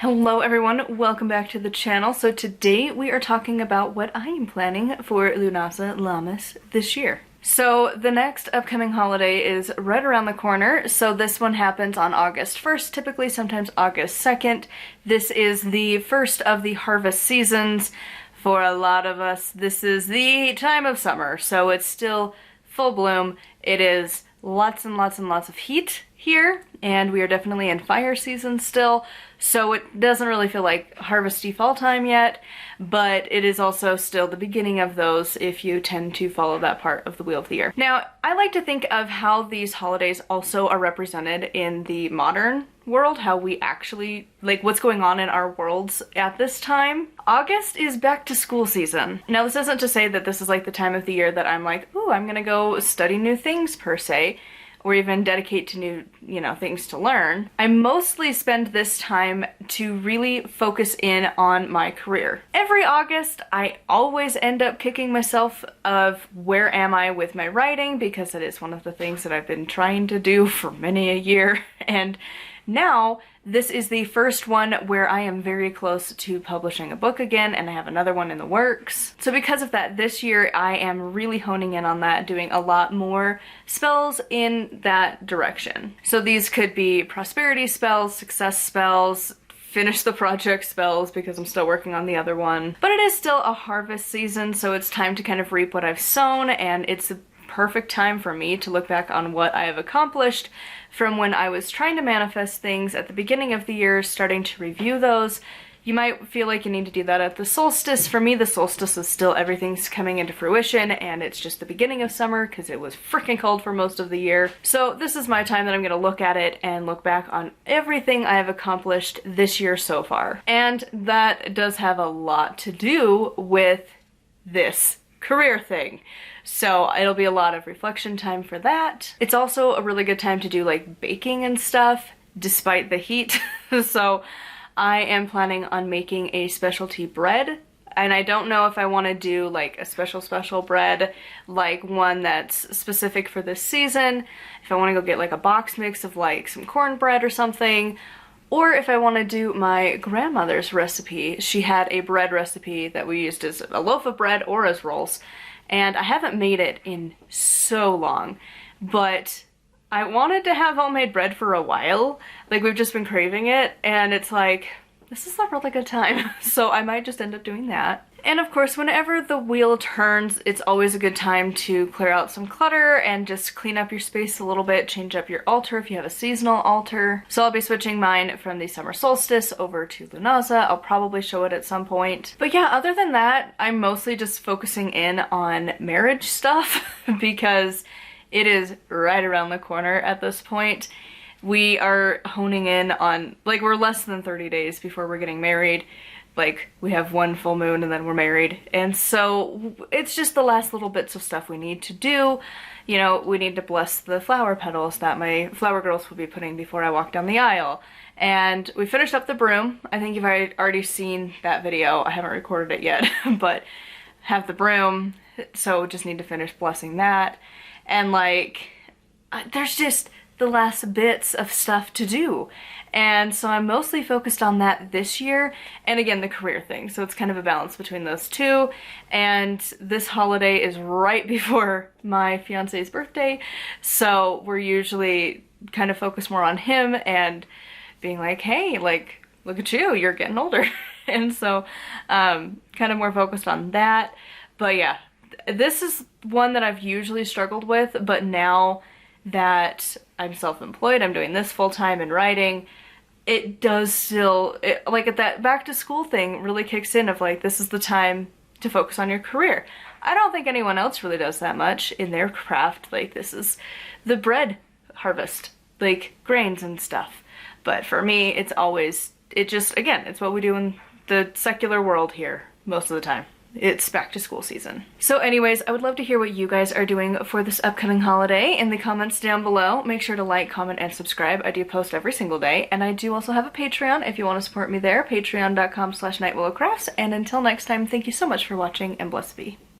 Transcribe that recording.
Hello everyone, welcome back to the channel. So today we are talking about what I am planning for Lughnasadh Plans this year. So the next upcoming holiday is right around the corner. So this one happens on August 1st, typically sometimes August 2nd. This is the first of the harvest seasons. For a lot of us, this is the time of summer, so it's still full bloom. It is lots and lots and lots of heat here, and we are definitely in fire season still, so it doesn't really feel like harvesty fall time yet, but it is also still the beginning of those if you tend to follow that part of the wheel of the year. Now, I like to think of how these holidays also are represented in the modern world, how we actually, like, what's going on in our worlds at this time. August is back to school season. Now, this isn't to say that this is like the time of the year that I'm like, ooh, I'm gonna go study new things per se, or even dedicate to new, things to learn. I mostly spend this time to really focus in on my career. Every August, I always end up kicking myself of where am I with my writing, because it is one of the things that I've been trying to do for many a year, and now, this is the first one where I am very close to publishing a book again, and I have another one in the works. So because of that, this year I am really honing in on that, doing a lot more spells in that direction. So these could be prosperity spells, success spells, finish the project spells because I'm still working on the other one. But it is still a harvest season, so it's time to kind of reap what I've sown, and it's the perfect time for me to look back on what I have accomplished from when I was trying to manifest things at the beginning of the year, starting to review those. You might feel like you need to do that at the solstice. For me, the solstice is still everything's coming into fruition, and it's just the beginning of summer because it was freaking cold for most of the year. So this is my time that I'm going to look at it and look back on everything I have accomplished this year so far. And that does have a lot to do with this career thing. So it'll be a lot of reflection time for that. It's also a really good time to do like baking and stuff despite the heat. So I am planning on making a specialty bread, and I don't know if I want to do like a special bread, like one that's specific for this season, if I want to go get like a box mix of like some cornbread or something, or if I want to do my grandmother's recipe. She had a bread recipe that we used as a loaf of bread or as rolls, and I haven't made it in so long, but I wanted to have homemade bread for a while. Like, we've just been craving it, and it's like, this is a really good time. So I might just end up doing that. And of course, whenever the wheel turns, it's always a good time to clear out some clutter and just clean up your space a little bit, change up your altar if you have a seasonal altar. So I'll be switching mine from the summer solstice over to Lughnasadh. I'll probably show it at some point. But yeah, other than that, I'm mostly just focusing in on marriage stuff because it is right around the corner at this point. We are honing in on, like, we're less than 30 days before we're getting married. Like, we have one full moon and then we're married. And so it's just the last little bits of stuff we need to do. You know, we need to bless the flower petals that my flower girls will be putting before I walk down the aisle. And we finished up the broom. I think you've already seen that video. I haven't recorded it yet, but have the broom. So just need to finish blessing that. And like, there's just the last bits of stuff to do. And so I'm mostly focused on that this year, and again, the career thing. So it's kind of a balance between those two. And this holiday is right before my fiance's birthday, so we're usually kind of focused more on him and being like, hey, like, look at you, you're getting older. And so kind of more focused on that. But yeah, this is one that I've usually struggled with, but now that I'm self-employed, I'm doing this full-time and writing, it does still, like, at that back to school thing really kicks in of like, this is the time to focus on your career. I don't think anyone else really does that much in their craft. Like, this is the bread harvest, like grains and stuff. But for me, it's always, again, it's what we do in the secular world here most of the time. It's back to school season. So anyways, I would love to hear what you guys are doing for this upcoming holiday in the comments down below. Make sure to like, comment, and subscribe. I do post every single day, and I do also have a Patreon if you want to support me there, patreon.com/nightwillowcrafts. And until next time, thank you so much for watching, and blessed be.